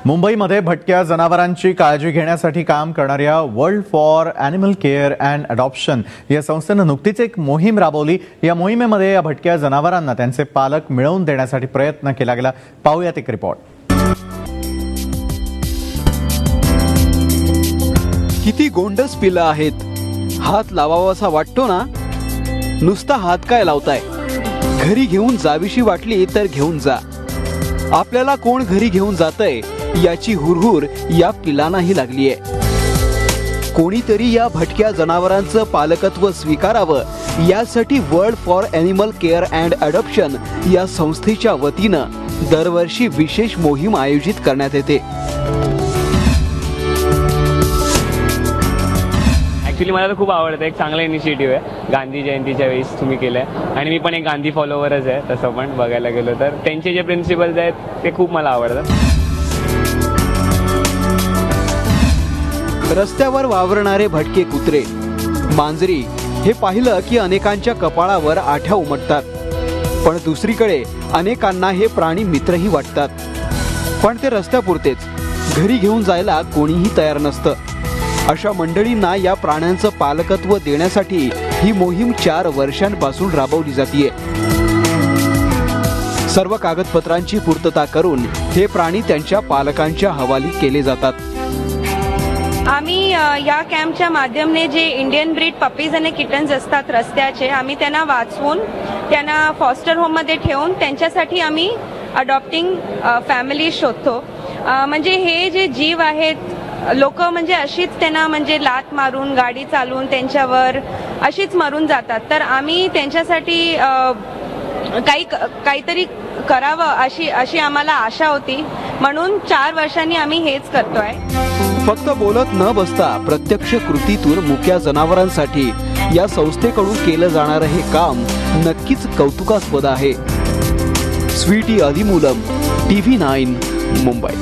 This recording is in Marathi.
मुंबईमध्ये भटक्या जनावरांची काळजी घेण्यासाठी काम करणाऱ्या world for animal care and adoption या संस्थेनं नुकतीच एक मोहीम राबवली। या मोहिमेमध्ये या भटक्या जनावरांना त्यांचे पालक मिळवून देण्यासाठी प्रयत्न केला गेला। पाहूयात एक रिपोर्ट। किती गोंडस पिलं आहेत, हात लावावासा वाटतो ना? नुसता हात काय लावताय? घरी घेऊन जावीशी वाटली तर घेऊन जा। आपल्याला कोण घरी घेऊन जातंय याची हुरहुर या पिलांनाही लागलीये। कोणीतरी या भटक्या जनावरांचं पालकत्व स्वीकारावं यासाठी world for animal care and adoption या संस्थेच्या वतीनं दरवर्षी विशेष मोहीम आयोजित करण्यात येते। ॲक्च्युली मला तर खूप आवडतं, एक चांगला इनिशिएटिव्ह आहे। गांधी जयंतीच्या वेळेस तुम्ही केलंय आणि मी पण एक गांधी फॉलोवरच आहे तसं पण बघायला गेलो तर त्यांचे जे प्रिन्सिपल्स आहेत ते खूप मला आवडतात। रस्त्यावर वावरणारे भटके कुत्रे, मांजरी हे पाहिलं की अनेकांच्या कपाळावर आठ्या उमटतात, पण दुसरीकडे अनेकांना हे प्राणी मित्रही वाटतात। पण ते रस्त्यापुरतेच, घरी घेऊन जायला कोणीही तयार नसतं। अशा मंडळींना या प्राण्यांचं पालकत्व देण्यासाठी ही मोहीम 4 वर्षांपासून राबवली जाते। सर्व कागदपत्रांची पूर्तता करून हे प्राणी त्यांच्या पालकांच्या हवाली केले जातात। आम्ही या कॅम्पच्या माध्यमाने जे इंडियन ब्रीड पपीज आणि किटन्स असतात रस्त्याचे, आम्ही त्यांना वाचवून त्यांना फॉस्टर होममध्ये ठेवून त्यांच्यासाठी आम्ही अडॉप्टिंग फॅमिली शोधतो। म्हणजे हे जे जीव आहेत लोक म्हणजे अशीच त्यांना म्हणजे लात मारून गाडी चालवून त्यांच्यावर अशीच मरून जातात, तर आम्ही त्यांच्यासाठी काहीतरी करावं अशी आम्हाला आशा होती, म्हणून 4 वर्षांनी आम्ही हेच करतोय। फक्त बोलत न बसता प्रत्यक्ष कृतीतून मुक्या जनावरांसाठी या संस्थेकडून केलं जाणारं हे काम नक्कीच कौतुकास्पद आहे। स्वीटी आदिमूलम, TV9 मुंबई।